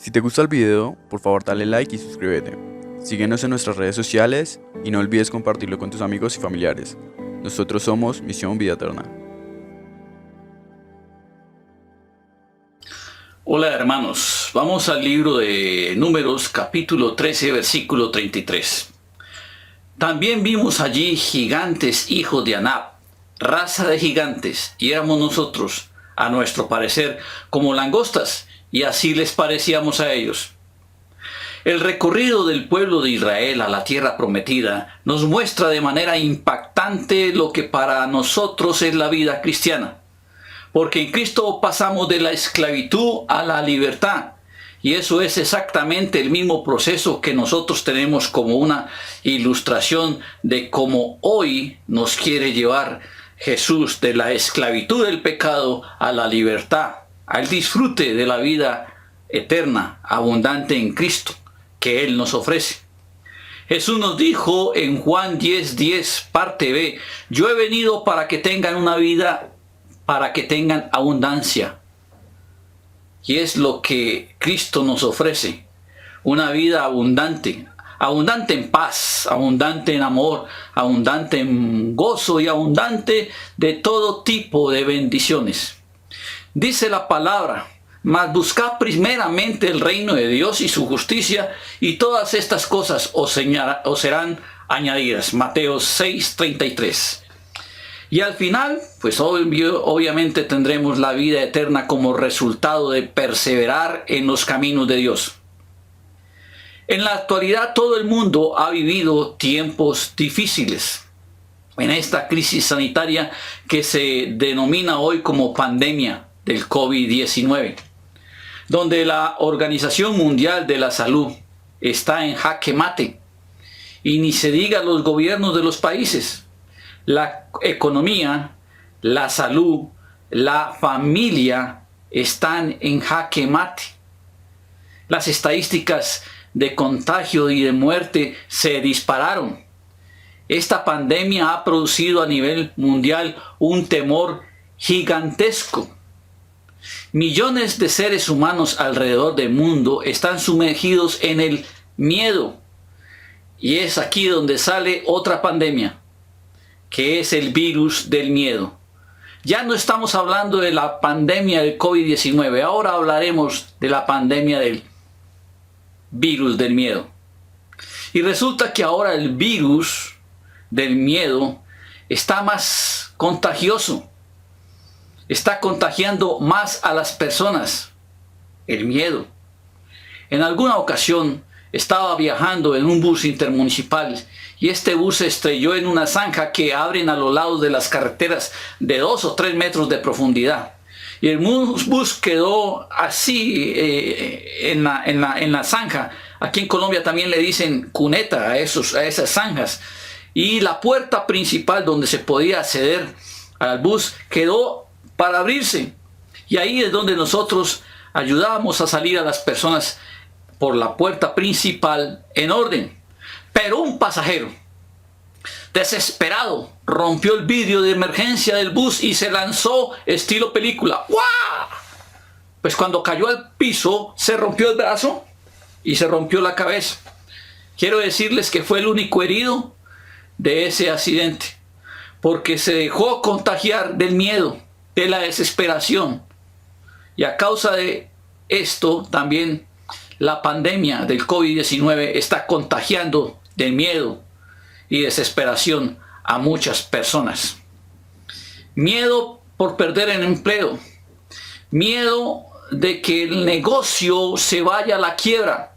Si te gusta el video, por favor dale like y suscríbete. Síguenos en nuestras redes sociales y no olvides compartirlo con tus amigos y familiares. Nosotros somos Misión Vida Eterna. Hola hermanos, vamos al libro de Números capítulo 13 versículo 33. También vimos allí gigantes hijos de Anab, raza de gigantes, y éramos nosotros, a nuestro parecer, como langostas, y así les parecíamos a ellos. El recorrido del pueblo de Israel a la tierra prometida nos muestra de manera impactante lo que para nosotros es la vida cristiana. Porque en Cristo pasamos de la esclavitud a la libertad. Y eso es exactamente el mismo proceso que nosotros tenemos como una ilustración de cómo hoy nos quiere llevar Jesús de la esclavitud del pecado a la libertad, al disfrute de la vida eterna, abundante en Cristo, que Él nos ofrece. Jesús nos dijo en Juan 10:10, parte B, yo he venido para que tengan una vida, para que tengan abundancia. Y es lo que Cristo nos ofrece, una vida abundante, abundante en paz, abundante en amor, abundante en gozo y abundante de todo tipo de bendiciones. Dice la palabra, mas buscad primeramente el reino de Dios y su justicia, y todas estas cosas os serán añadidas. Mateo 6:33. Y al final, pues obviamente tendremos la vida eterna como resultado de perseverar en los caminos de Dios. En la actualidad todo el mundo ha vivido tiempos difíciles. En esta crisis sanitaria que se denomina hoy como pandemia del COVID-19, donde la Organización Mundial de la Salud está en jaque mate, y ni se diga los gobiernos de los países. La economía, la salud, la familia están en jaque mate. Las estadísticas de contagio y de muerte se dispararon. Esta pandemia ha producido a nivel mundial un temor gigantesco. Millones de seres humanos alrededor del mundo están sumergidos en el miedo. Y es aquí donde sale otra pandemia, que es el virus del miedo. Ya no estamos hablando de la pandemia del COVID-19, ahora hablaremos de la pandemia del virus del miedo. Y resulta que ahora el virus del miedo está más contagioso. Está contagiando más a las personas, el miedo. En alguna ocasión estaba viajando en un bus intermunicipal y este bus se estrelló en una zanja que abren a los lados de las carreteras de 2 o 3 metros de profundidad. Y el bus quedó así en la zanja. Aquí en Colombia también le dicen cuneta a esas zanjas. Y la puerta principal donde se podía acceder al bus quedó para abrirse. Y ahí es donde nosotros ayudábamos a salir a las personas por la puerta principal en orden. Pero un pasajero, desesperado, rompió el vidrio de emergencia del bus y se lanzó estilo película. ¡Guau! Pues cuando cayó al piso, se rompió el brazo y se rompió la cabeza. Quiero decirles que fue el único herido de ese accidente, porque se dejó contagiar del miedo, de la desesperación. Y a causa de esto también la pandemia del COVID-19 está contagiando de miedo y desesperación a muchas personas. Miedo por perder el empleo. Miedo de que el negocio se vaya a la quiebra.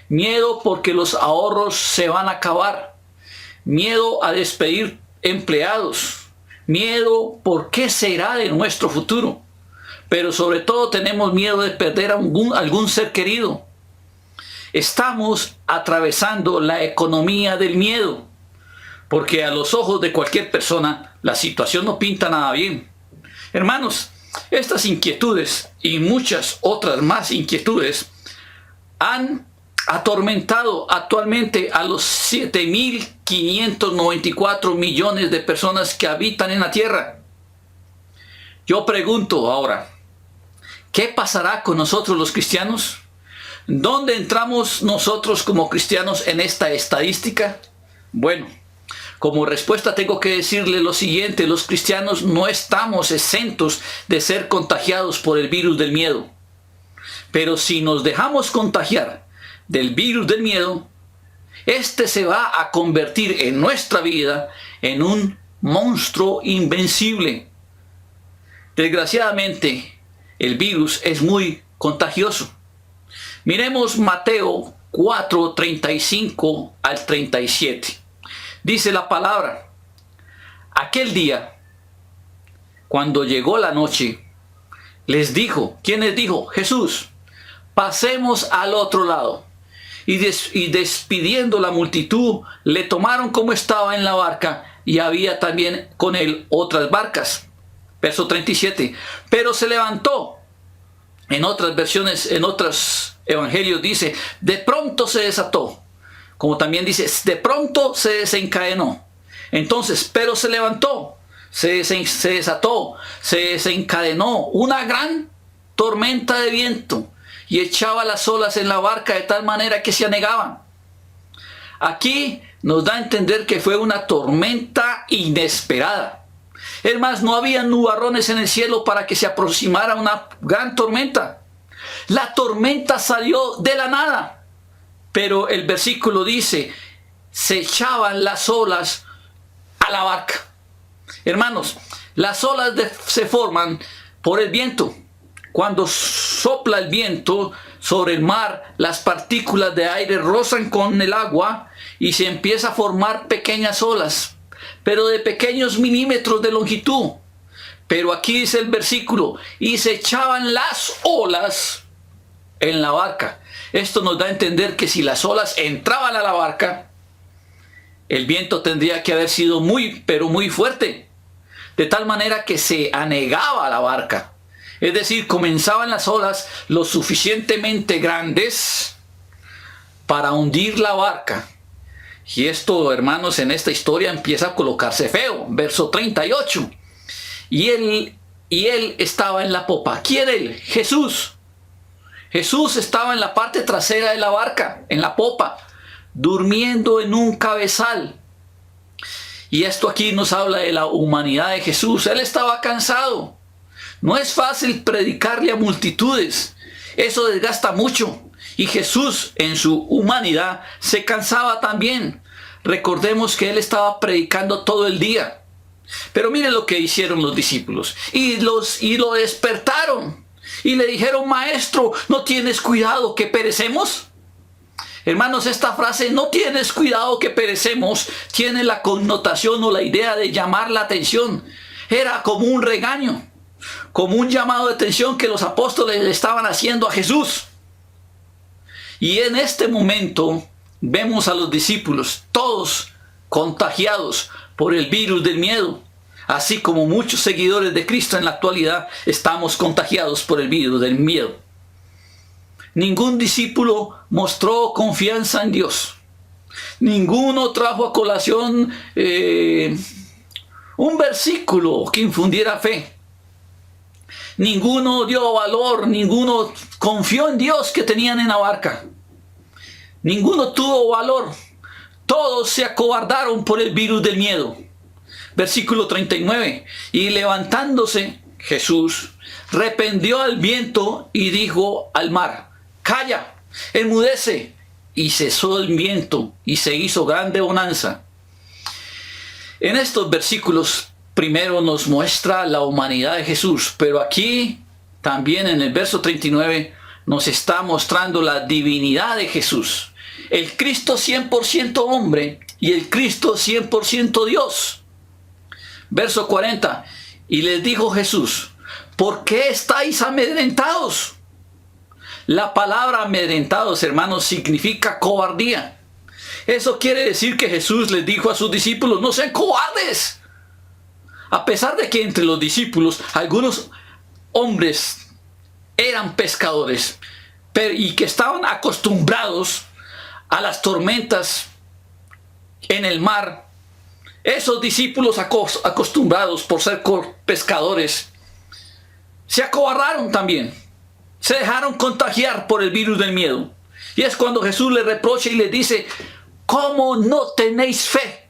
Miedo porque los ahorros se van a acabar. Miedo a despedir empleados. Miedo por qué será de nuestro futuro. Pero sobre todo tenemos miedo de perder a algún ser querido. Estamos atravesando la economía del miedo, porque a los ojos de cualquier persona la situación no pinta nada bien. Hermanos, estas inquietudes y muchas otras más inquietudes han atormentado actualmente a los 7.594 millones de personas que habitan en la tierra. Yo pregunto ahora, ¿qué pasará con nosotros los cristianos? ¿Dónde entramos nosotros como cristianos en esta estadística? Bueno, como respuesta tengo que decirle lo siguiente: los cristianos no estamos exentos de ser contagiados por el virus del miedo. Pero si nos dejamos contagiar del virus del miedo, este se va a convertir en nuestra vida en un monstruo invencible. Desgraciadamente, el virus es muy contagioso. Miremos Mateo 4, 35 al 37. Dice la palabra: aquel día, cuando llegó la noche, les dijo, ¿quién les dijo? Jesús: pasemos al otro lado. Y despidiendo la multitud, le tomaron como estaba en la barca, y había también con él otras barcas. Verso 37. Pero se levantó. En otras versiones, en otros evangelios dice, de pronto se desató. Como también dice, de pronto se desencadenó. Entonces, pero se levantó, se desató, se desencadenó una gran tormenta de viento y echaba las olas en la barca de tal manera que se anegaban. Aquí nos da a entender que fue una tormenta inesperada. Es más, no había nubarrones en el cielo para que se aproximara una gran tormenta. La tormenta salió de la nada. Pero el versículo dice, se echaban las olas a la barca. Hermanos, las olas se forman por el viento. Cuando sopla el viento sobre el mar, las partículas de aire rozan con el agua y se empieza a formar pequeñas olas, pero de pequeños milímetros de longitud. Pero aquí dice el versículo, y se echaban las olas en la barca. Esto nos da a entender que si las olas entraban a la barca, el viento tendría que haber sido muy, pero muy fuerte, de tal manera que se anegaba la barca. Es decir, comenzaban las olas lo suficientemente grandes para hundir la barca. Y esto, hermanos, en esta historia empieza a colocarse feo. Verso 38. Y él estaba en la popa. ¿Quién él? Jesús. Jesús estaba en la parte trasera de la barca, en la popa, durmiendo en un cabezal. Y esto aquí nos habla de la humanidad de Jesús. Él estaba cansado. No es fácil predicarle a multitudes. Eso desgasta mucho. Y Jesús, en su humanidad, se cansaba también. Recordemos que él estaba predicando todo el día. Pero miren lo que hicieron los discípulos. Y lo despertaron. Y le dijeron, maestro, ¿no tienes cuidado que perecemos? Hermanos, esta frase, no tienes cuidado que perecemos, tiene la connotación o la idea de llamar la atención. Era como un regaño, como un llamado de atención que los apóstoles le estaban haciendo a Jesús. Y en este momento vemos a los discípulos todos contagiados por el virus del miedo. Así como muchos seguidores de Cristo en la actualidad estamos contagiados por el virus del miedo. Ningún discípulo mostró confianza en Dios. Ninguno trajo a colación un versículo que infundiera fe. Ninguno dio valor, ninguno confió en Dios que tenían en la barca. Ninguno tuvo valor. Todos se acobardaron por el virus del miedo. Versículo 39. Y levantándose Jesús, reprendió al viento y dijo al mar, calla, enmudece. Y cesó el viento y se hizo grande bonanza. En estos versículos primero nos muestra la humanidad de Jesús, pero aquí también en el verso 39 nos está mostrando la divinidad de Jesús. El Cristo 100% hombre y el Cristo 100% Dios. Verso 40. Y les dijo Jesús, ¿por qué estáis amedrentados? La palabra amedrentados, hermanos, significa cobardía. Eso quiere decir que Jesús les dijo a sus discípulos, no sean cobardes. A pesar de que entre los discípulos algunos hombres eran pescadores y que estaban acostumbrados a las tormentas en el mar, esos discípulos acostumbrados por ser pescadores se acobardaron también. Se dejaron contagiar por el virus del miedo. Y es cuando Jesús le reprocha y le dice, ¿cómo no tenéis fe?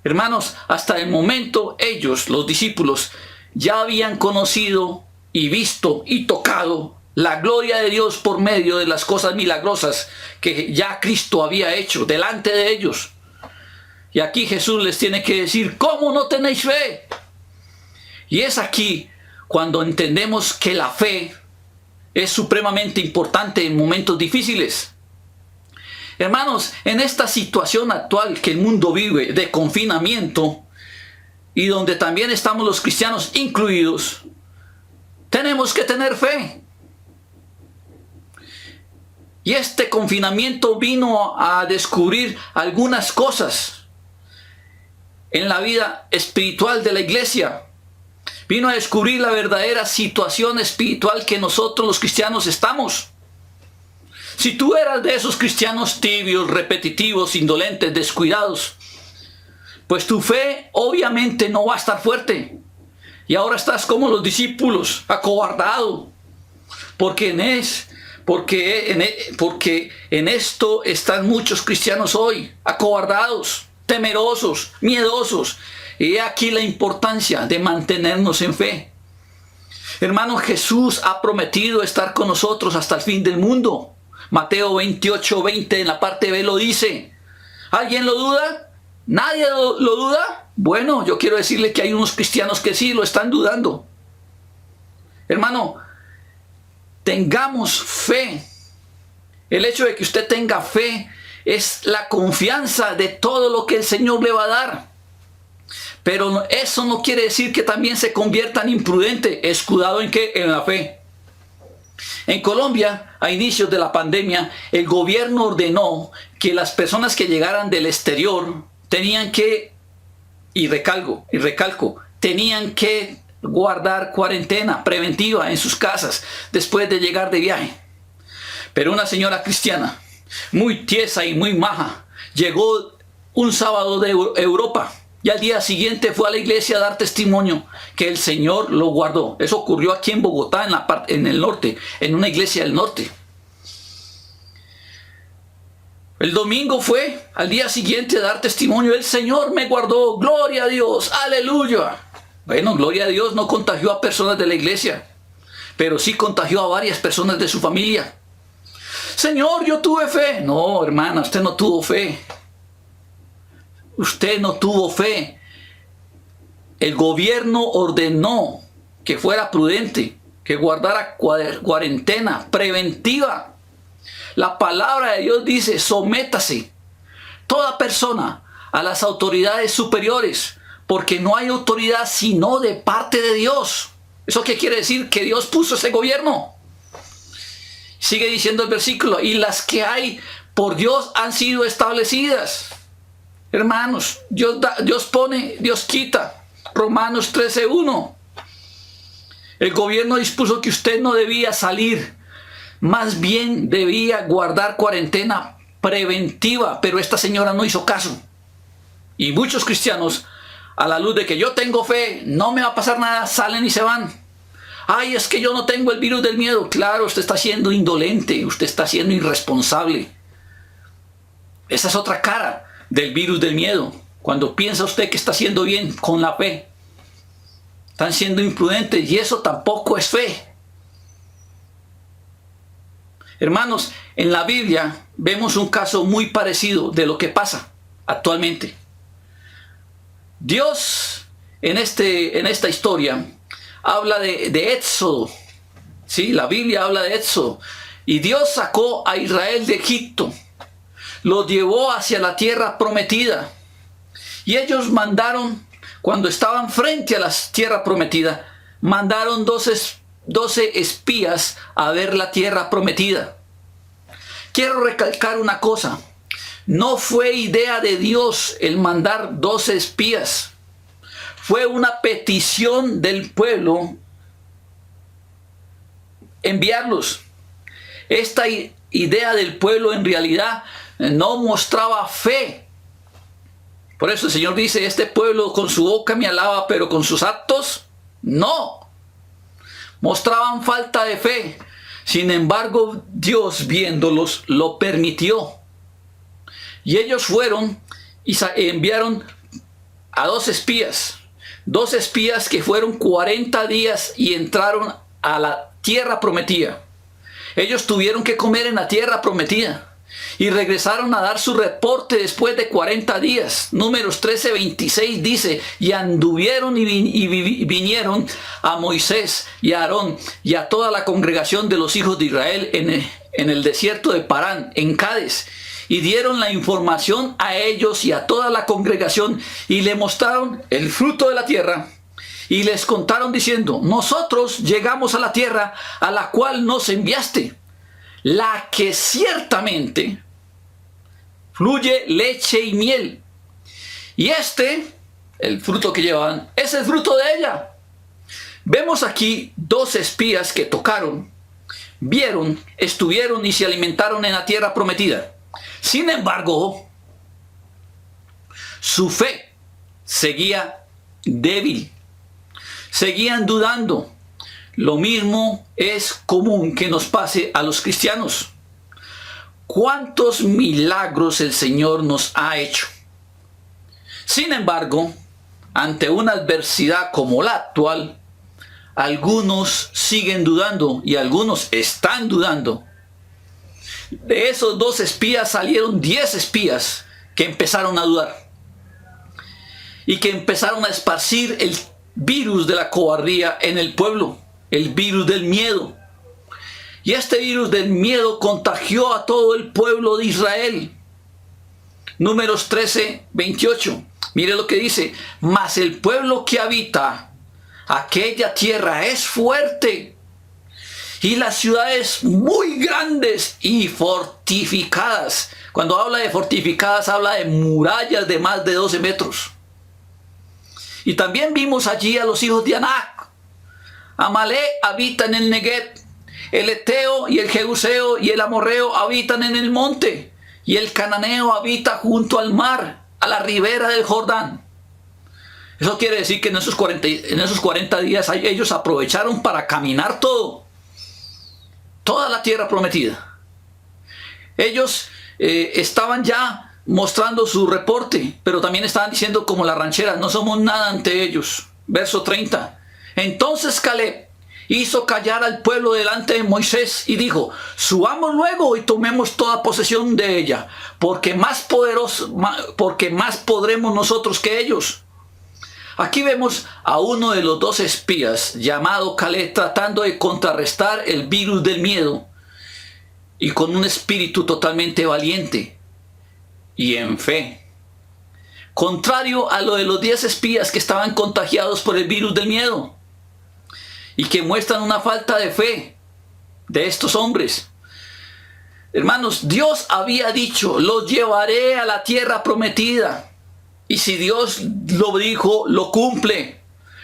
Hermanos, hasta el momento ellos, los discípulos, ya habían conocido y visto y tocado la gloria de Dios por medio de las cosas milagrosas que ya Cristo había hecho delante de ellos. Y aquí Jesús les tiene que decir, ¿cómo no tenéis fe? Y es aquí cuando entendemos que la fe es supremamente importante en momentos difíciles. Hermanos, en esta situación actual que el mundo vive de confinamiento y donde también estamos los cristianos incluidos, tenemos que tener fe. Y este confinamiento vino a descubrir algunas cosas en la vida espiritual de la iglesia. Vino a descubrir la verdadera situación espiritual que nosotros los cristianos estamos. Si tú eras de esos cristianos tibios, repetitivos, indolentes, descuidados, pues tu fe obviamente no va a estar fuerte. Y ahora estás como los discípulos, acobardado. Porque en esto están muchos cristianos hoy, acobardados, temerosos, miedosos. Y aquí la importancia de mantenernos en fe. Hermanos, Jesús ha prometido estar con nosotros hasta el fin del mundo. Mateo 28:20 en la parte B lo dice. ¿Alguien lo duda? ¿Nadie lo duda? Bueno, yo quiero decirle que hay unos cristianos que sí lo están dudando. Hermano, tengamos fe. El hecho de que usted tenga fe es la confianza de todo lo que el Señor le va a dar. Pero eso no quiere decir que también se conviertan imprudentes. ¿Escudado en qué? En la fe. En Colombia, a inicios de la pandemia, el gobierno ordenó que las personas que llegaran del exterior tenían que, y recalco, tenían que guardar cuarentena preventiva en sus casas después de llegar de viaje. Pero una señora cristiana, muy tiesa y muy maja, llegó un sábado de Europa y al día siguiente fue a la iglesia a dar testimonio que el Señor lo guardó. Eso ocurrió aquí en Bogotá, en el norte, en una iglesia del norte. El domingo fue al día siguiente a dar testimonio. El Señor me guardó, gloria a Dios, aleluya. Bueno, gloria a Dios, no contagió a personas de la iglesia, pero sí contagió a varias personas de su familia. Señor, yo tuve fe. No, hermana, usted no tuvo fe. Usted no tuvo fe. El gobierno ordenó que fuera prudente, que guardara cuarentena preventiva. La palabra de Dios dice, sométase toda persona a las autoridades superiores, porque no hay autoridad sino de parte de Dios. ¿Eso qué quiere decir? Que Dios puso ese gobierno. Sigue diciendo el versículo, y las que hay por Dios han sido establecidas. Hermanos, Dios pone, Dios quita. Romanos 13:1. El gobierno dispuso que usted no debía salir, más bien debía guardar cuarentena preventiva, pero esta señora no hizo caso. Y muchos cristianos, a la luz de que yo tengo fe, no me va a pasar nada, salen y se van. Ay, es que yo no tengo el virus del miedo. Claro, usted está siendo indolente, usted está siendo irresponsable. Esa es otra cara del virus del miedo. Cuando piensa usted que está haciendo bien con la fe, están siendo imprudentes y eso tampoco es fe. Hermanos, en la Biblia vemos un caso muy parecido de lo que pasa actualmente. Dios en esta historia habla de Éxodo. ¿Sí? La Biblia habla de Éxodo. Y Dios sacó a Israel de Egipto. Los llevó hacia la tierra prometida. Y ellos mandaron, cuando estaban frente a la tierra prometida, mandaron 12 espías a ver la tierra prometida. Quiero recalcar una cosa. No fue idea de Dios el mandar 12 espías. Fue una petición del pueblo enviarlos. Esta idea del pueblo en realidad no mostraba fe. Por eso el Señor dice, este pueblo con su boca me alaba, pero con sus actos no. Mostraban falta de fe. Sin embargo, Dios viéndolos lo permitió. Y ellos fueron y enviaron a 2 espías. 2 espías que fueron 40 días y entraron a la tierra prometida. Ellos tuvieron que comer en la tierra prometida. Y regresaron a dar su reporte después de 40 días. Números 13:26 dice, y anduvieron y vinieron a Moisés y a Aarón y a toda la congregación de los hijos de Israel en el desierto de Parán, en Cades. Y dieron la información a ellos y a toda la congregación y le mostraron el fruto de la tierra. Y les contaron diciendo, nosotros llegamos a la tierra a la cual nos enviaste, la que ciertamente fluye leche y miel. Y el fruto que llevaban, es el fruto de ella. Vemos aquí 2 espías que tocaron, vieron, estuvieron y se alimentaron en la tierra prometida. Sin embargo, su fe seguía débil. Seguían dudando. Lo mismo es común que nos pase a los cristianos. ¿Cuántos milagros el Señor nos ha hecho? Sin embargo, ante una adversidad como la actual, algunos siguen dudando y algunos están dudando. De esos 2 espías salieron 10 espías que empezaron a dudar y que empezaron a esparcir el virus de la cobardía en el pueblo, el virus del miedo. Y este virus del miedo contagió a todo el pueblo de Israel. Números 13:28. Mire lo que dice, mas el pueblo que habita aquella tierra es fuerte, y las ciudades muy grandes y fortificadas. Cuando habla de fortificadas, habla de murallas de más de 12 metros. Y también vimos allí a los hijos de Anac. Amalé habita en el Negev. El Eteo y el Jebuseo y el Amorreo habitan en el monte. Y el Cananeo habita junto al mar, a la ribera del Jordán. Eso quiere decir que en esos 40 días ellos aprovecharon para caminar toda la tierra prometida. Ellos estaban ya mostrando su reporte, pero también estaban diciendo como las rancheras, no somos nada ante ellos. Verso 30. Entonces Caleb hizo callar al pueblo delante de Moisés y dijo, subamos luego y tomemos toda posesión de ella, porque más podremos nosotros que ellos. Aquí vemos a uno de los 2 espías llamado Caleb tratando de contrarrestar el virus del miedo y con un espíritu totalmente valiente y en fe. Contrario a lo de los 10 espías que estaban contagiados por el virus del miedo y que muestran una falta de fe de estos hombres. Hermanos, Dios había dicho, los llevaré a la tierra prometida. Y si Dios lo dijo, lo cumple.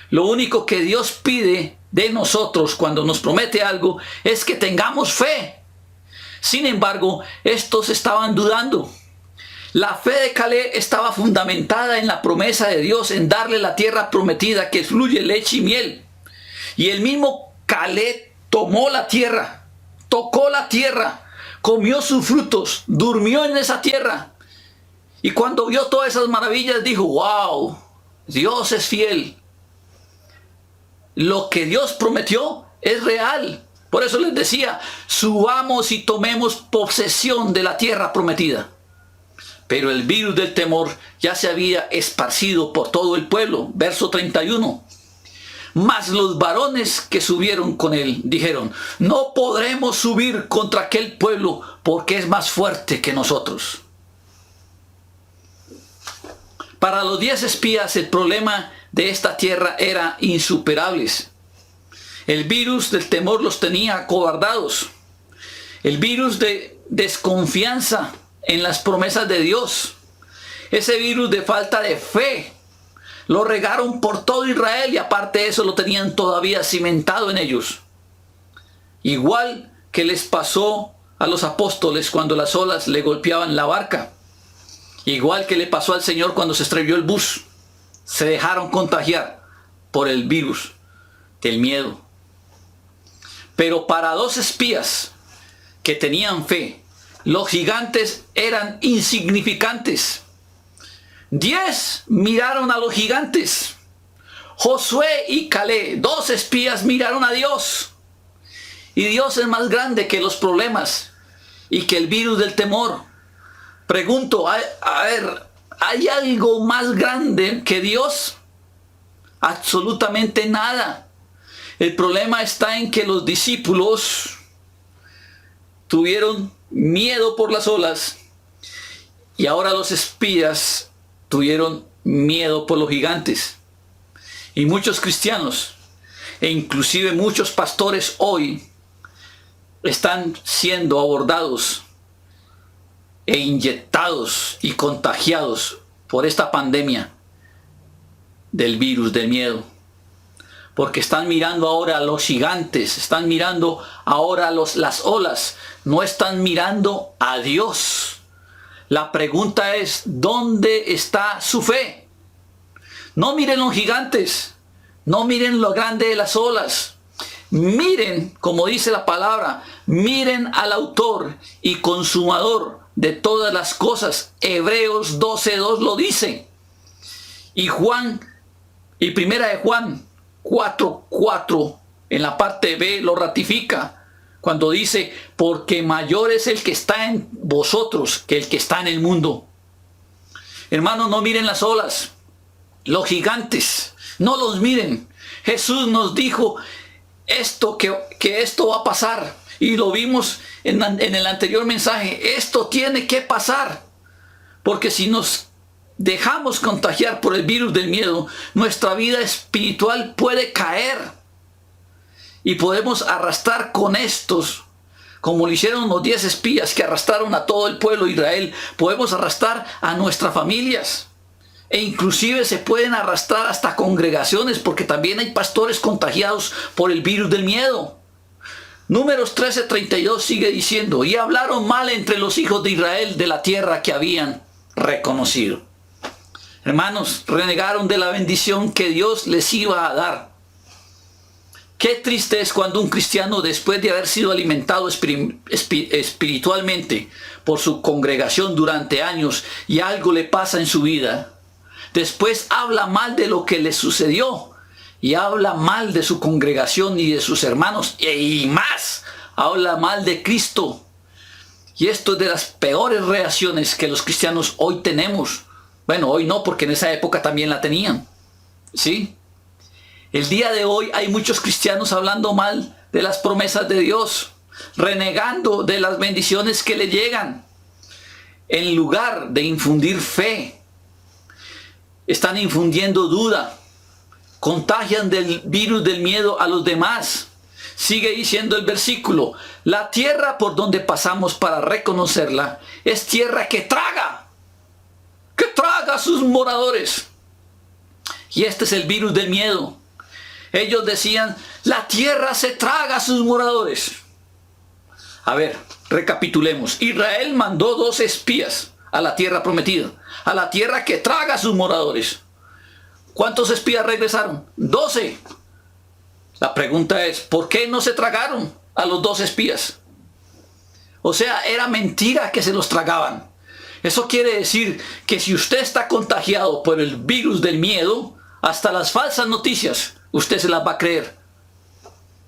Lo único que Dios pide de nosotros cuando nos promete algo es que tengamos fe. Sin embargo, estos estaban dudando. La fe de Caleb estaba fundamentada en la promesa de Dios en darle la tierra prometida que fluye leche y miel. Y el mismo Caleb tomó la tierra, tocó la tierra, comió sus frutos, durmió en esa tierra. Y cuando vio todas esas maravillas dijo, wow, Dios es fiel. Lo que Dios prometió es real. Por eso les decía, subamos y tomemos posesión de la tierra prometida. Pero el virus del temor ya se había esparcido por todo el pueblo. Verso 31. Mas los varones que subieron con él dijeron, no podremos subir contra aquel pueblo porque es más fuerte que nosotros. Para los 10 espías el problema de esta tierra era insuperable. El virus del temor los tenía acobardados. El virus de desconfianza en las promesas de Dios. Ese virus de falta de fe. Lo regaron por todo Israel y aparte de eso lo tenían todavía cimentado en ellos. Igual que les pasó a los apóstoles cuando las olas le golpeaban la barca. Igual que le pasó al Señor cuando se estrelló el bus. Se dejaron contagiar por el virus del miedo. Pero para 2 espías que tenían fe, los gigantes eran insignificantes. 10 miraron a los gigantes. Josué y Caleb, 2 espías, miraron a Dios. Y Dios es más grande que los problemas y que el virus del temor. Pregunto, a ver, ¿hay algo más grande que Dios? Absolutamente nada. El problema está en que los discípulos tuvieron miedo por las olas y ahora los espías tuvieron miedo por los gigantes. Y muchos cristianos e inclusive muchos pastores hoy están siendo abordados e inyectados y contagiados por esta pandemia del virus del miedo. Porque están mirando ahora a los gigantes, están mirando ahora las olas, no están mirando a Dios. La pregunta es, ¿dónde está su fe? No miren los gigantes, no miren lo grande de las olas. Miren, como dice la palabra, miren al autor y consumador de todas las cosas. Hebreos 12:2 lo dice. Y primera de Juan 4:4 en la parte B lo ratifica cuando dice, porque mayor es el que está en vosotros que el que está en el mundo. Hermanos, no miren las olas, los gigantes, no los miren. Jesús nos dijo que esto va a pasar y lo vimos en el anterior mensaje. Esto tiene que pasar, porque si nos dejamos contagiar por el virus del miedo, nuestra vida espiritual puede caer y podemos arrastrar con estos, como lo hicieron los 10 espías que arrastraron a todo el pueblo de Israel. Podemos arrastrar a nuestras familias e inclusive se pueden arrastrar hasta congregaciones, porque también hay pastores contagiados por el virus del miedo. Números 13:32 sigue diciendo, y hablaron mal entre los hijos de Israel de la tierra que habían reconocido. Hermanos, renegaron de la bendición que Dios les iba a dar. Qué triste es cuando un cristiano, después de haber sido alimentado espiritualmente por su congregación durante años y algo le pasa en su vida, después habla mal de lo que le sucedió y habla mal de su congregación y de sus hermanos y más, habla mal de Cristo. Y esto es de las peores reacciones que los cristianos hoy tenemos. Bueno, hoy no, porque en esa época también la tenían, ¿sí? El día de hoy hay muchos cristianos hablando mal de las promesas de Dios, renegando de las bendiciones que le llegan, en lugar de infundir fe. Están infundiendo duda, contagian del virus del miedo a los demás. Sigue diciendo el versículo, la tierra por donde pasamos para reconocerla es tierra que traga a sus moradores. Y este es el virus del miedo. Ellos decían, la tierra se traga a sus moradores. A ver, recapitulemos. Israel mandó 2 espías a la tierra prometida, a la tierra que traga a sus moradores. ¿Cuántos espías regresaron? 12. La pregunta es, ¿por qué no se tragaron a los 2 espías? O sea, era mentira que se los tragaban. Eso quiere decir que si usted está contagiado por el virus del miedo, hasta las falsas noticias, usted se las va a creer.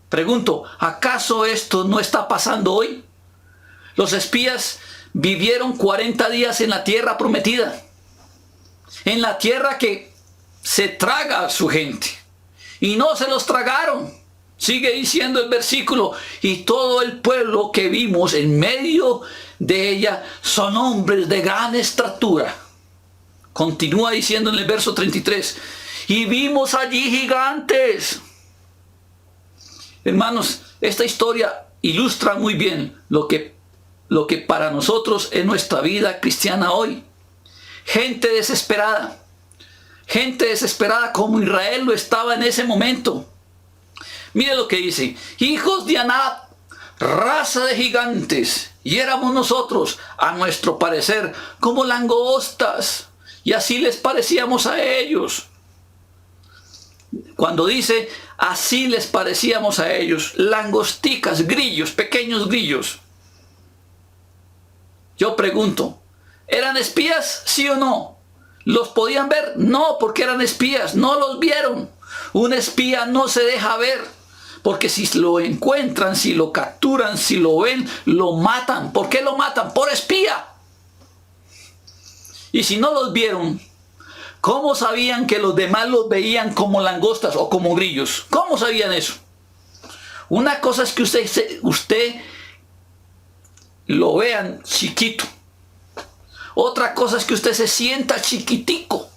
Pregunto, ¿acaso esto no está pasando hoy? Los espías vivieron 40 días en la tierra prometida, en la tierra que se traga a su gente, y no se los tragaron. Sigue diciendo el versículo, y todo el pueblo que vimos en medio de ella son hombres de gran estatura. Continúa diciendo en el verso 33, y vimos allí gigantes. Hermanos, esta historia ilustra muy bien lo que para nosotros es nuestra vida cristiana hoy. Gente desesperada como Israel lo estaba en ese momento. Mire lo que dice, hijos de Anab, raza de gigantes, y éramos nosotros, a nuestro parecer, como langostas, y así les parecíamos a ellos. Cuando dice, así les parecíamos a ellos, langosticas, grillos, pequeños grillos. Yo pregunto, ¿eran espías? ¿Sí o no? ¿Los podían ver? No, porque eran espías, no los vieron. Un espía no se deja ver, porque si lo encuentran, si lo capturan, si lo ven, lo matan. ¿Por qué lo matan? Por espía. Y si no los vieron, ¿cómo sabían que los demás los veían como langostas o como grillos? ¿Cómo sabían eso? Una cosa es que usted lo vean chiquito. Otra cosa es que usted se sienta chiquitico.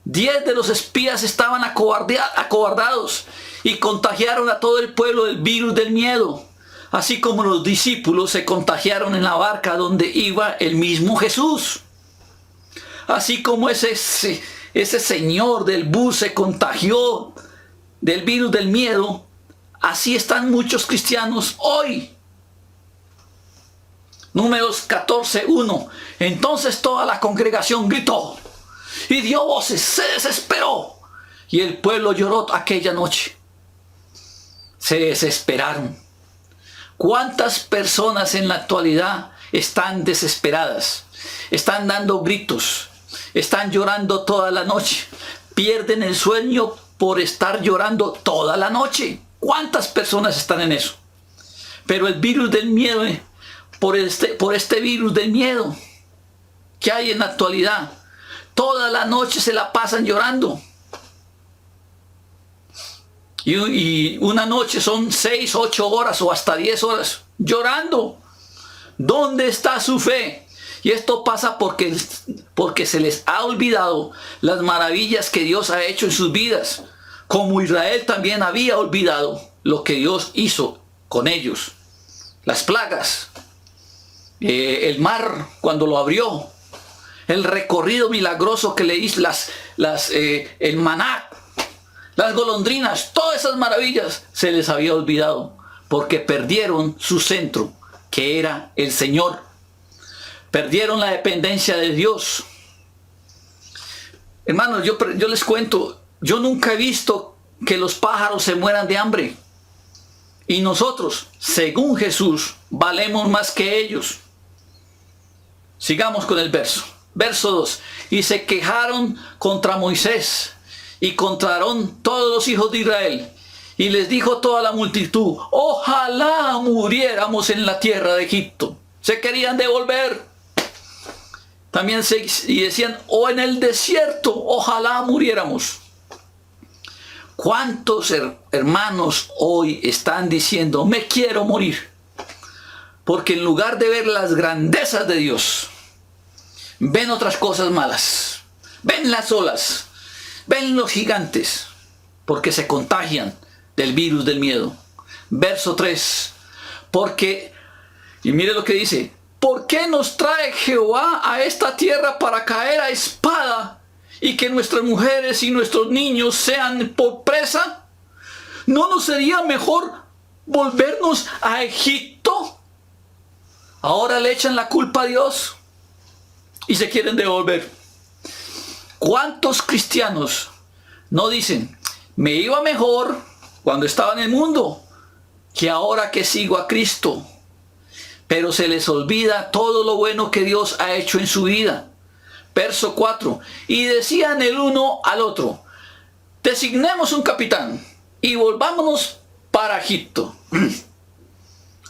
10 de los espías estaban acobardados y contagiaron a todo el pueblo del virus del miedo, así como los discípulos se contagiaron en la barca donde iba el mismo Jesús. Así como ese señor del bus se contagió del virus del miedo, así están muchos cristianos hoy. Números 14:1. Entonces toda la congregación gritó y dio voces, se desesperó, y el pueblo lloró aquella noche. Se desesperaron. ¿Cuántas personas en la actualidad están desesperadas? Están dando gritos, están llorando toda la noche, pierden el sueño por estar llorando toda la noche. ¿Cuántas personas están en eso? Pero el virus del miedo, por este virus del miedo que hay en la actualidad, toda la noche se la pasan llorando. Y una noche son 6, 8 horas o hasta 10 horas llorando. ¿Dónde está su fe? Y esto pasa porque se les ha olvidado las maravillas que Dios ha hecho en sus vidas. Como Israel también había olvidado lo que Dios hizo con ellos. Las plagas, el mar cuando lo abrió, el recorrido milagroso que le hizo, el maná, las golondrinas, todas esas maravillas se les había olvidado porque perdieron su centro, que era el Señor. Perdieron la dependencia de Dios. Hermanos, yo les cuento, yo nunca he visto que los pájaros se mueran de hambre. Y nosotros, según Jesús, valemos más que ellos. Sigamos con el verso. Verso 2. Y se quejaron contra Moisés y contra Aarón todos los hijos de Israel. Y les dijo toda la multitud, ojalá muriéramos en la tierra de Egipto. Se querían devolver. También y decían, o en el desierto, ojalá muriéramos. ¿Cuántos hermanos hoy están diciendo, me quiero morir? Porque en lugar de ver las grandezas de Dios, ven otras cosas malas. Ven las olas, ven los gigantes, porque se contagian del virus del miedo. Verso 3. Porque, y mire lo que dice, ¿por qué nos trae Jehová a esta tierra para caer a espada y que nuestras mujeres y nuestros niños sean por presa? ¿No nos sería mejor volvernos a Egipto? Ahora le echan la culpa a Dios y se quieren devolver. ¿Cuántos cristianos no dicen, me iba mejor cuando estaba en el mundo que ahora que sigo a Cristo? Pero se les olvida todo lo bueno que Dios ha hecho en su vida. Verso 4. Y decían el uno al otro, designemos un capitán y volvámonos para Egipto.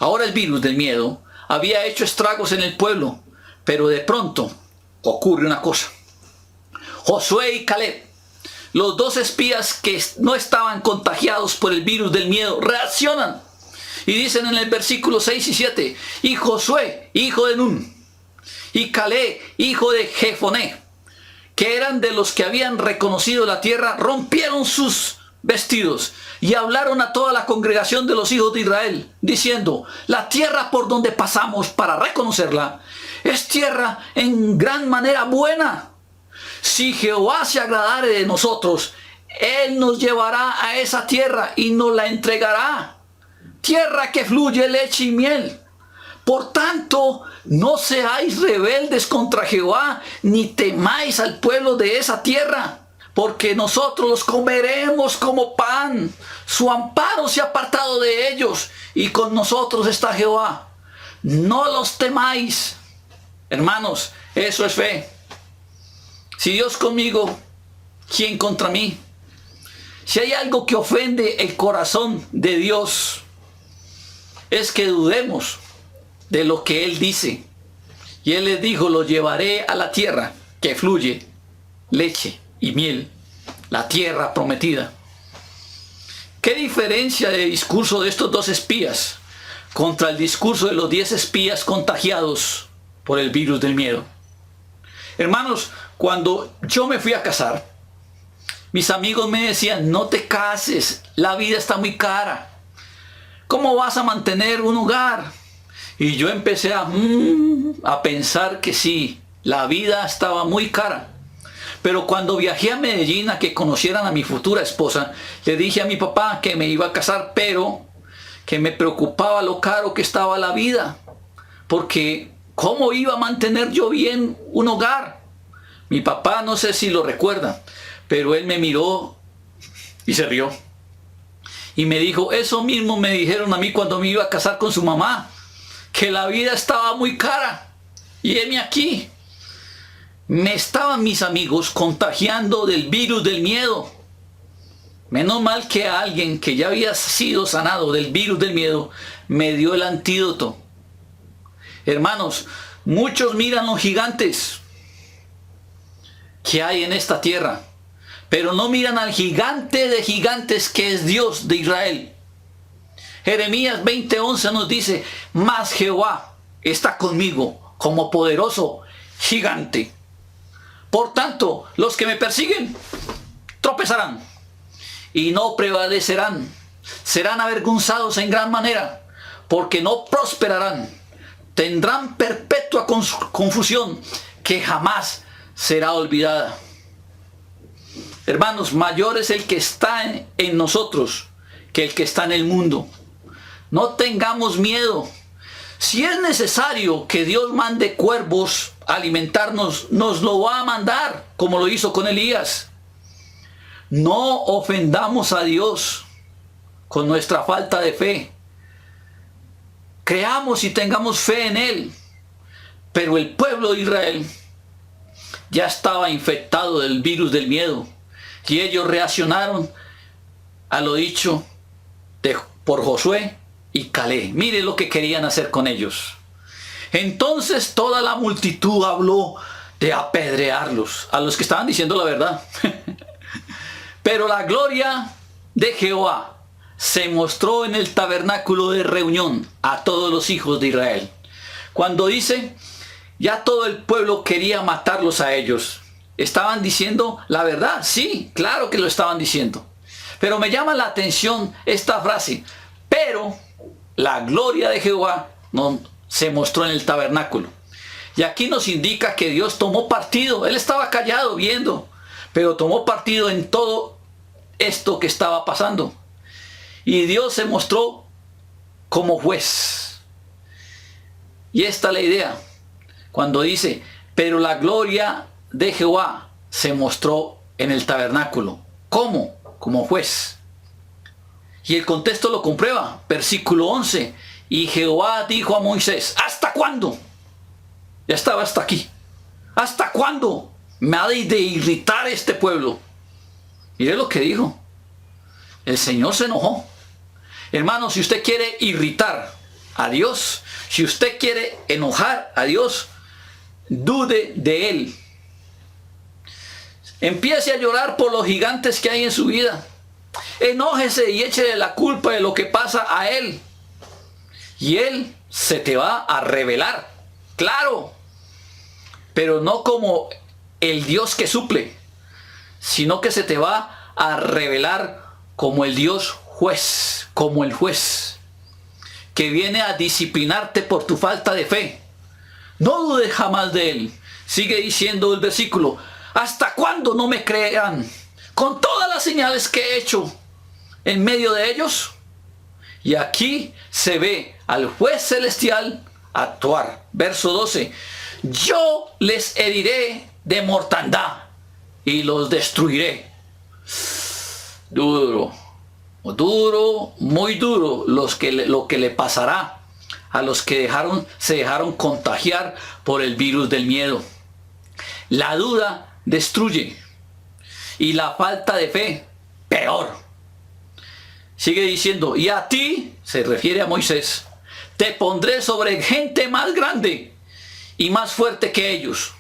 Ahora el virus del miedo había hecho estragos en el pueblo, pero de pronto ocurre una cosa. Josué y Caleb, los dos espías que no estaban contagiados por el virus del miedo, reaccionan. Y dicen en el versículo 6 y 7, y Josué, hijo de Nun, y Caleb, hijo de Jefoné, que eran de los que habían reconocido la tierra, rompieron sus vestidos y hablaron a toda la congregación de los hijos de Israel, diciendo, la tierra por donde pasamos para reconocerla, es tierra en gran manera buena. Si Jehová se agradare de nosotros, Él nos llevará a esa tierra y nos la entregará. Tierra que fluye leche y miel. Por tanto, no seáis rebeldes contra Jehová, ni temáis al pueblo de esa tierra, porque nosotros los comeremos como pan. Su amparo se ha apartado de ellos, y con nosotros está Jehová. No los temáis. Hermanos, eso es fe. Si Dios conmigo, ¿quién contra mí? Si hay algo que ofende el corazón de Dios, es que dudemos de lo que Él dice. Y Él les dijo: los llevaré a la tierra que fluye leche y miel, la tierra prometida. ¿Qué diferencia de discurso de estos 2 espías contra el discurso de los 10 espías contagiados por el virus del miedo? Hermanos, cuando yo me fui a casar, mis amigos me decían: no te cases, la vida está muy cara. ¿Cómo vas a mantener un hogar? Y yo empecé a pensar que sí, la vida estaba muy cara. Pero cuando viajé a Medellín a que conocieran a mi futura esposa, le dije a mi papá que me iba a casar, pero que me preocupaba lo caro que estaba la vida. Porque ¿cómo iba a mantener yo bien un hogar? Mi papá, no sé si lo recuerda, pero él me miró y se rió. Y me dijo: eso mismo me dijeron a mí cuando me iba a casar con su mamá, que la vida estaba muy cara. Y heme aquí. Me estaban mis amigos contagiando del virus del miedo. Menos mal que alguien que ya había sido sanado del virus del miedo me dio el antídoto. Hermanos, muchos miran los gigantes que hay en esta tierra, pero no miran al gigante de gigantes que es Dios de Israel. Jeremías 20:11 nos dice: mas Jehová está conmigo como poderoso gigante. Por tanto, los que me persiguen tropezarán y no prevalecerán. Serán avergonzados en gran manera, porque no prosperarán. Tendrán perpetua confusión que jamás será olvidada. Hermanos, mayor es el que está en nosotros que el que está en el mundo. No tengamos miedo. Si es necesario que Dios mande cuervos a alimentarnos, nos lo va a mandar, como lo hizo con Elías. No ofendamos a Dios con nuestra falta de fe. Creamos y tengamos fe en Él. Pero el pueblo de Israel ya estaba infectado del virus del miedo, y ellos reaccionaron a lo dicho por Josué y Caleb. Mire lo que querían hacer con ellos. Entonces toda la multitud habló de apedrearlos, a los que estaban diciendo la verdad. Pero la gloria de Jehová se mostró en el tabernáculo de reunión a todos los hijos de Israel. Cuando dice, ya todo el pueblo quería matarlos a ellos. ¿Estaban diciendo la verdad? Sí, claro que lo estaban diciendo. Pero me llama la atención esta frase: pero la gloria de Jehová no se mostró en el tabernáculo. Y aquí nos indica que Dios tomó partido. Él estaba callado viendo, pero tomó partido en todo esto que estaba pasando. Y Dios se mostró como juez. Y esta es la idea. Cuando dice, pero la gloria de Jehová se mostró en el tabernáculo. ¿Cómo? Como juez. Y el contexto lo comprueba. Versículo 11. Y Jehová dijo a Moisés: ¿hasta cuándo? Ya estaba hasta aquí. ¿Hasta cuándo me ha de irritar este pueblo? Mire lo que dijo. El Señor se enojó. Hermano, si usted quiere irritar a Dios, si usted quiere enojar a Dios, dude de Él. Empiece a llorar por los gigantes que hay en su vida. Enójese y échele la culpa de lo que pasa a Él. Y Él se te va a revelar. Claro. Pero no como el Dios que suple, sino que se te va a revelar como el Dios juez, como el juez, que viene a disciplinarte por tu falta de fe. No dudes jamás de Él. Sigue diciendo el versículo: ¿hasta cuándo no me creerán con todas las señales que he hecho en medio de ellos? Y aquí se ve al juez celestial actuar. Verso 12. Yo les heriré de mortandad y los destruiré. Duro, duro, muy duro lo que le pasará a los que se dejaron contagiar por el virus del miedo. La duda destruye y la falta de fe peor. Sigue diciendo, y a ti, se refiere a Moisés, te pondré sobre gente más grande y más fuerte que ellos.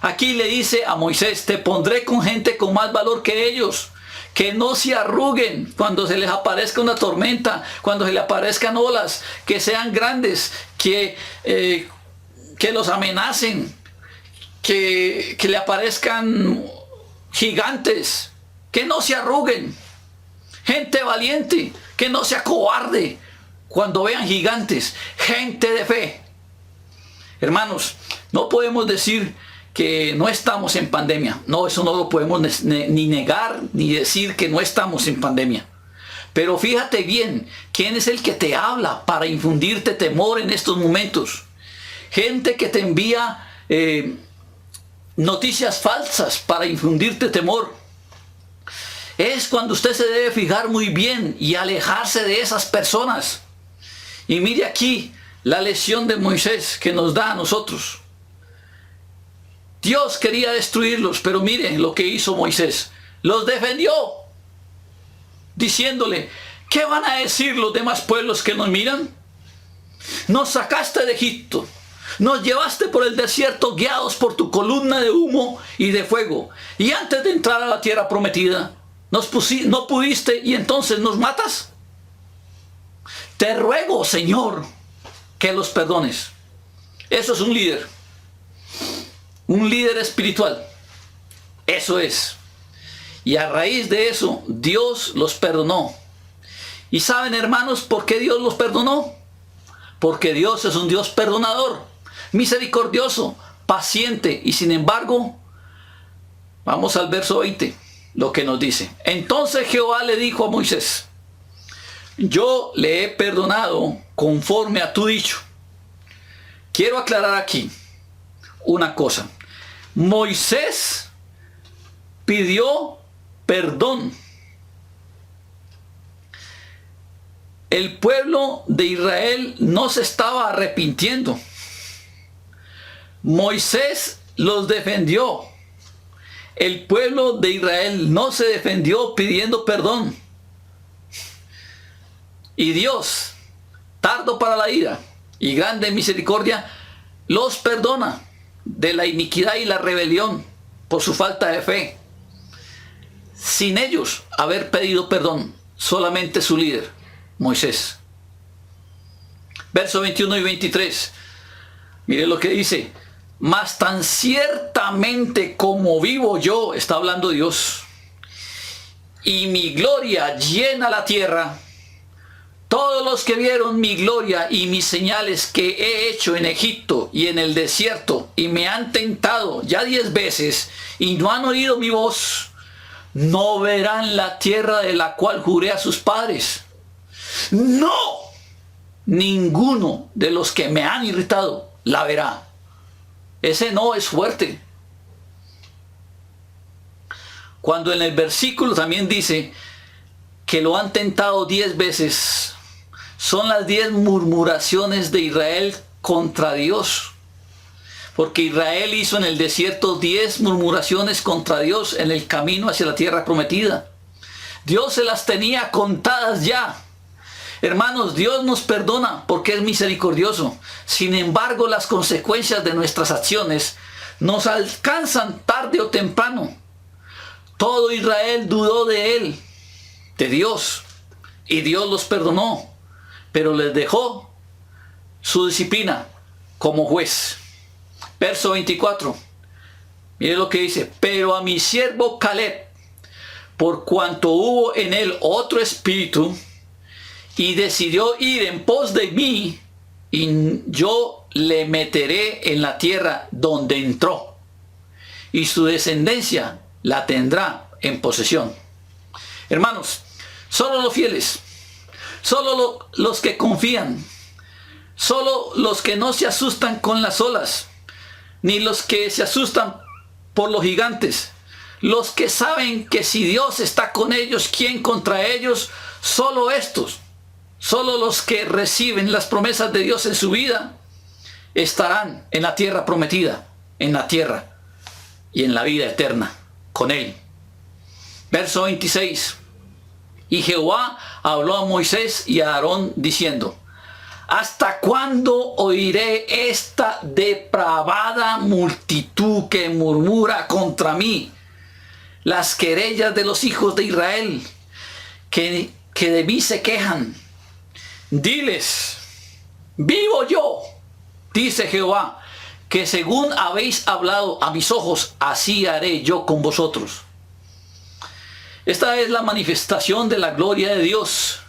Aquí le dice a Moisés, te pondré con gente con más valor que ellos, que no se arruguen cuando se les aparezca una tormenta, cuando se les aparezcan olas, que sean grandes, que los amenacen, que le aparezcan gigantes, que no se arruguen. Gente valiente, que no se acobarde cuando vean gigantes, gente de fe. Hermanos, no podemos decir que no estamos en pandemia. No, eso no lo podemos ni negar ni decir que no estamos en pandemia. Pero fíjate bien, ¿quién es el que te habla para infundirte temor en estos momentos? Gente que te envía noticias falsas para infundirte temor. Es cuando usted se debe fijar muy bien y alejarse de esas personas. Y mire aquí la lección de Moisés que nos da a nosotros. Dios quería destruirlos, pero miren lo que hizo Moisés. Los defendió, diciéndole, ¿qué van a decir los demás pueblos que nos miran? Nos sacaste de Egipto, nos llevaste por el desierto guiados por tu columna de humo y de fuego. Y antes de entrar a la tierra prometida, no pudiste y entonces nos matas. Te ruego, Señor, que los perdones. Eso es un líder. Un líder espiritual. Eso es. Y a raíz de eso, Dios los perdonó. ¿Y saben, hermanos, por qué Dios los perdonó? Porque Dios es un Dios perdonador, misericordioso, paciente. Y sin embargo, vamos al verso 20, lo que nos dice. Entonces Jehová le dijo a Moisés, yo le he perdonado conforme a tu dicho. Quiero aclarar aquí una cosa. Moisés pidió perdón. El pueblo de Israel no se estaba arrepintiendo. Moisés los defendió. El pueblo de Israel no se defendió pidiendo perdón. Y Dios, tardo para la ira y grande en misericordia, los perdona de la iniquidad y la rebelión por su falta de fe, sin ellos haber pedido perdón, solamente su líder, Moisés. Versos 21 y 23. Mire lo que dice. Mas tan ciertamente como vivo yo, está hablando Dios, y mi gloria llena la tierra, todos los que vieron mi gloria y mis señales que he hecho en Egipto y en el desierto, y me han tentado ya 10 veces, y no han oído mi voz, no verán la tierra de la cual juré a sus padres. No, ninguno de los que me han irritado la verá. Ese no es fuerte. Cuando en el versículo también dice que lo han tentado 10 veces, son las 10 murmuraciones de Israel contra Dios. Porque Israel hizo en el desierto 10 murmuraciones contra Dios en el camino hacia la tierra prometida. Dios se las tenía contadas ya. Hermanos, Dios nos perdona porque es misericordioso. Sin embargo, las consecuencias de nuestras acciones nos alcanzan tarde o temprano. Todo Israel dudó de él, de Dios, y Dios los perdonó, pero les dejó su disciplina como juez. Verso 24. Mire lo que dice. Pero a mi siervo Caleb, por cuanto hubo en él otro espíritu, y decidió ir en pos de mí, y yo le meteré en la tierra donde entró, y su descendencia la tendrá en posesión. Hermanos, solo los fieles, solo los que confían, solo los que no se asustan con las olas, ni los que se asustan por los gigantes, los que saben que si Dios está con ellos, ¿quién contra ellos? Solo estos, solo los que reciben las promesas de Dios en su vida, estarán en la tierra prometida, en la tierra y en la vida eterna con Él. Verso 26. Y Jehová habló a Moisés y a Aarón diciendo: ¿hasta cuándo oiré esta depravada multitud que murmura contra mí las querellas de los hijos de Israel, que de mí se quejan? Diles: vivo yo, dice Jehová, que según habéis hablado a mis ojos, así haré yo con vosotros. Esta es la manifestación de la gloria de Dios.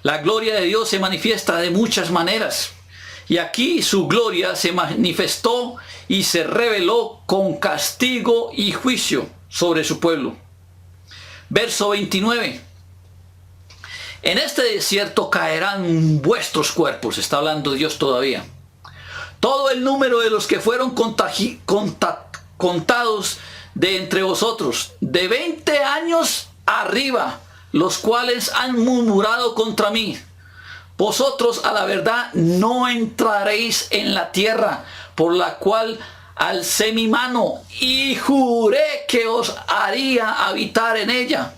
La gloria de Dios se manifiesta de muchas maneras. Y aquí su gloria se manifestó y se reveló con castigo y juicio sobre su pueblo. Verso 29. En este desierto caerán vuestros cuerpos. Está hablando Dios todavía. Todo el número de los que fueron contados de entre vosotros, de 20 años arriba, los cuales han murmurado contra mí. Vosotros a la verdad no entraréis en la tierra por la cual alcé mi mano y juré que os haría habitar en ella,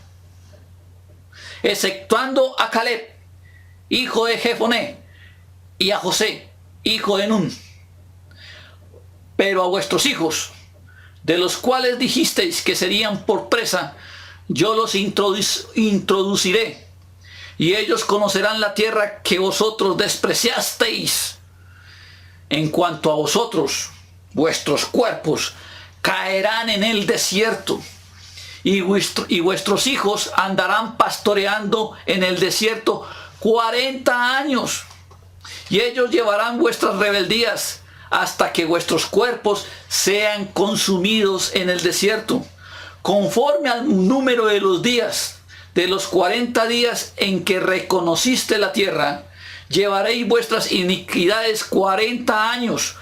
exceptuando a Caleb, hijo de Jefoné, y a José, hijo de Nun. Pero a vuestros hijos, de los cuales dijisteis que serían por presa, yo los introduciré, y ellos conocerán la tierra que vosotros despreciasteis. En cuanto a vosotros, vuestros cuerpos caerán en el desierto, y vuestros hijos andarán pastoreando en el desierto 40 años, y ellos llevarán vuestras rebeldías hasta que vuestros cuerpos sean consumidos en el desierto, conforme al número de los días, de los 40 días en que reconociste la tierra. Llevaréis vuestras iniquidades 40 años,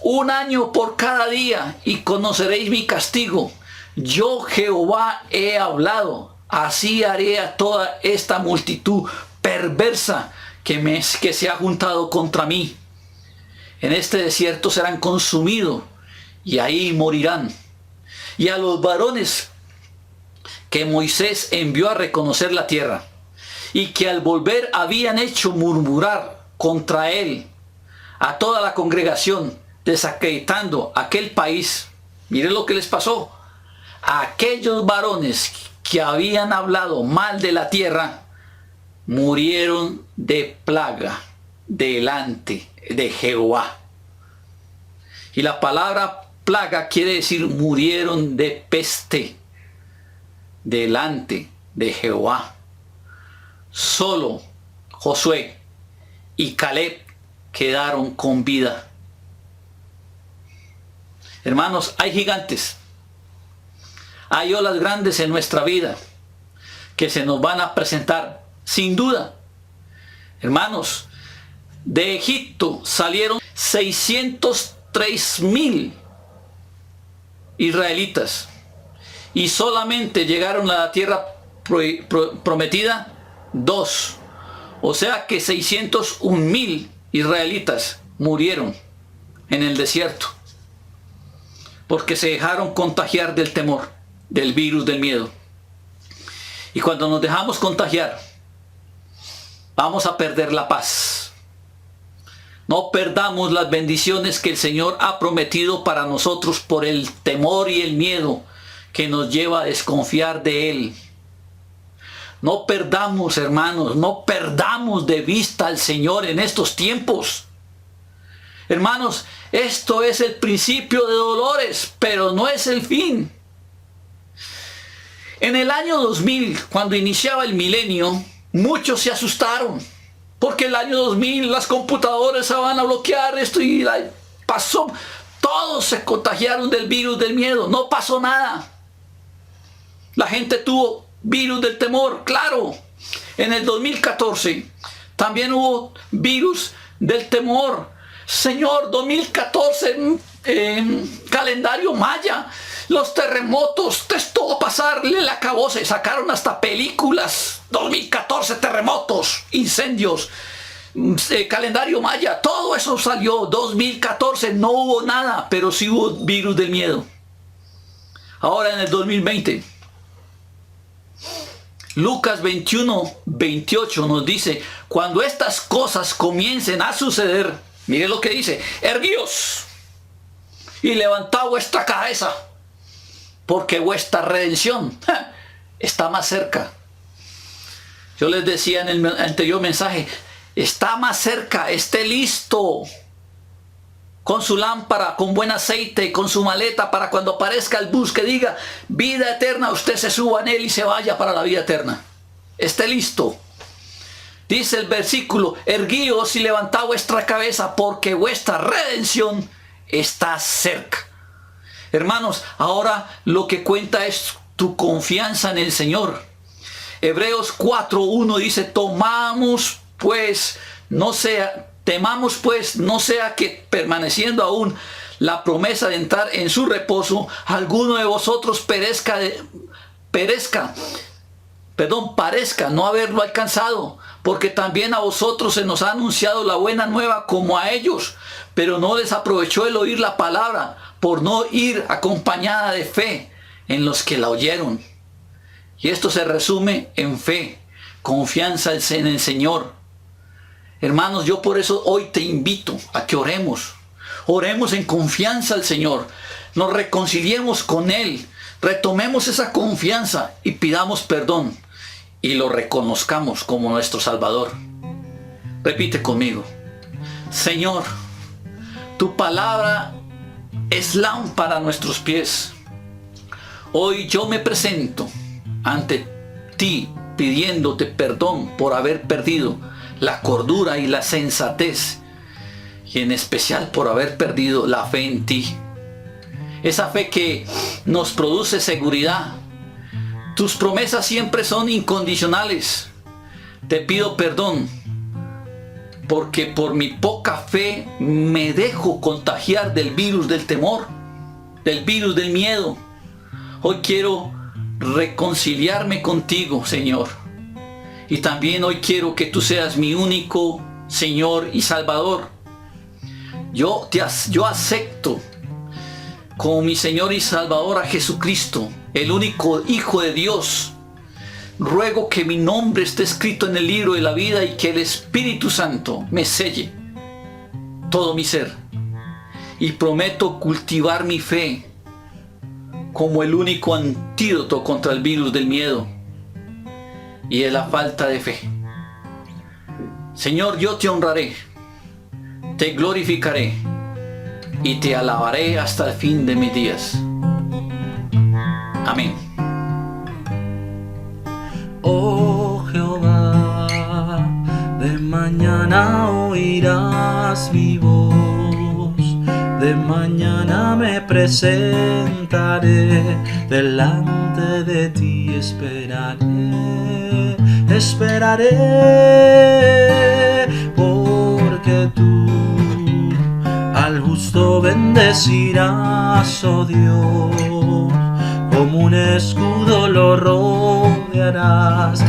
un año por cada día, y conoceréis mi castigo. Yo Jehová he hablado, así haré a toda esta multitud perversa que se ha juntado contra mí. En este desierto serán consumidos y ahí morirán. Y a los varones que Moisés envió a reconocer la tierra, y que al volver habían hecho murmurar contra él a toda la congregación, desacreditando aquel país, miren lo que les pasó. A aquellos varones que habían hablado mal de la tierra, murieron de plaga delante de Jehová. Y la palabra plaga quiere decir murieron de peste delante de Jehová. Solo Josué y Caleb quedaron con vida. Hermanos, hay gigantes, hay olas grandes en nuestra vida que se nos van a presentar, sin duda. Hermanos, de Egipto salieron 603,000 israelitas, y solamente llegaron a la tierra prometida 2. O sea que 601,000 israelitas murieron en el desierto, porque se dejaron contagiar del temor, del virus del miedo. Y cuando nos dejamos contagiar, vamos a perder la paz. No perdamos las bendiciones que el Señor ha prometido para nosotros por el temor y el miedo que nos lleva a desconfiar de Él. No perdamos, hermanos, no perdamos de vista al Señor en estos tiempos. Hermanos, esto es el principio de dolores, pero no es el fin. En el año 2000, cuando iniciaba el milenio, muchos se asustaron, porque el año 2000 las computadoras se van a bloquear, esto y pasó. Todos se contagiaron del virus del miedo, no pasó nada. La gente tuvo virus del temor, claro. En el 2014 también hubo virus del temor. Señor, 2014, calendario maya, Los terremotos, esto va a pasarle la acabó. Se sacaron hasta películas. 2014, terremotos, incendios, calendario maya, todo eso salió. 2014 no hubo nada, pero sí hubo virus del miedo. Ahora en el 2020, Lucas 21:28 nos dice: cuando estas cosas comiencen a suceder, mire lo que dice: erguíos y levantad vuestra cabeza, porque vuestra redención está más cerca. Yo les decía en el anterior mensaje, está más cerca, esté listo con su lámpara, con buen aceite, con su maleta, para cuando aparezca el bus que diga vida eterna, usted se suba en él y se vaya para la vida eterna. Esté listo. Dice el versículo: erguíos y levantad vuestra cabeza, porque vuestra redención está cerca. Hermanos, ahora lo que cuenta es tu confianza en el Señor. Hebreos 4:1 dice: temamos pues no sea que pareciendo aún la promesa de entrar en su reposo, alguno de vosotros parezca no haberlo alcanzado, porque también a vosotros se nos ha anunciado la buena nueva como a ellos, pero no les aprovechó el oír la palabra, por no ir acompañada de fe en los que la oyeron. Y esto se resume en fe, confianza en el Señor. Hermanos, yo por eso hoy te invito a que oremos. Oremos en confianza al Señor. Nos reconciliemos con Él. Retomemos esa confianza y pidamos perdón. Y lo reconozcamos como nuestro Salvador. Repite conmigo: Señor, tu palabra es lámpara a nuestros pies. Hoy yo me presento ante ti pidiéndote perdón por haber perdido la cordura y la sensatez, y en especial por haber perdido la fe en ti. Esa fe que nos produce seguridad. Tus promesas siempre son incondicionales. Te pido perdón porque por mi poca fe me dejo contagiar del virus del temor, del virus del miedo. Hoy quiero reconciliarme contigo, Señor. Y también hoy quiero que tú seas mi único Señor y Salvador. Yo acepto como mi Señor y Salvador a Jesucristo, el único Hijo de Dios. Ruego que mi nombre esté escrito en el libro de la vida y que el Espíritu Santo me selle todo mi ser. Y prometo cultivar mi fe como el único antídoto contra el virus del miedo y de la falta de fe. Señor, yo te honraré, te glorificaré y te alabaré hasta el fin de mis días. Amén. Oh Jehová, de mañana oirás mi voz, de mañana me presentaré, delante de ti esperaré, porque tú al justo bendecirás, oh Dios, como un escudo lo rodearás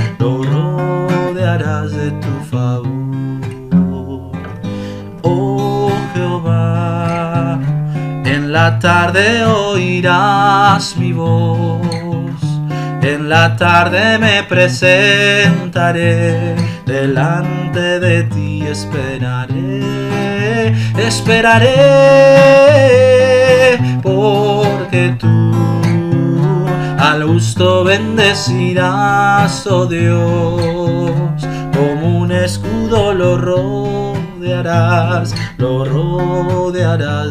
de tu favor. Oh Jehová, en la tarde oirás mi voz, en la tarde me presentaré, delante de ti esperaré, porque tú al justo bendecirás, oh Dios, como un escudo lo rodearás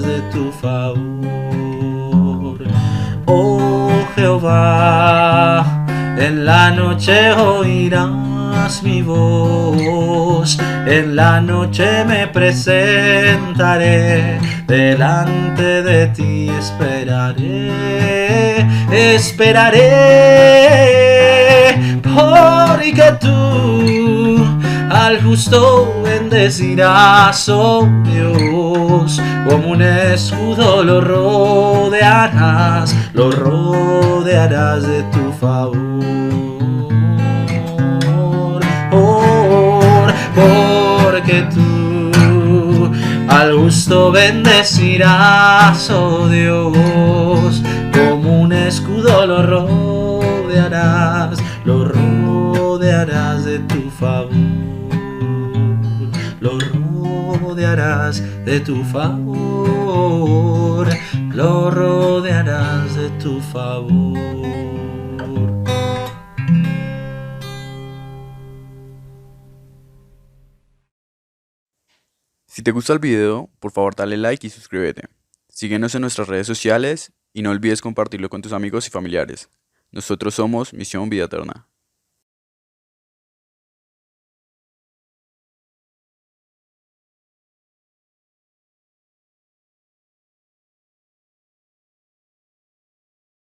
de tu favor. Oh Jehová, en la noche oirás mi voz, en la noche me presentaré, delante de ti esperaré, porque tú Al justo bendecirás, oh Dios, como un escudo lo rodearás de tu favor. Porque tú al justo bendecirás, oh Dios, como un escudo lo rodearás de tu favor, lo rodearás de tu favor, lo rodearás de tu favor. Si te gusta el video, por favor dale like y suscríbete. Síguenos en nuestras redes sociales y no olvides compartirlo con tus amigos y familiares. Nosotros somos Misión Vida Eterna.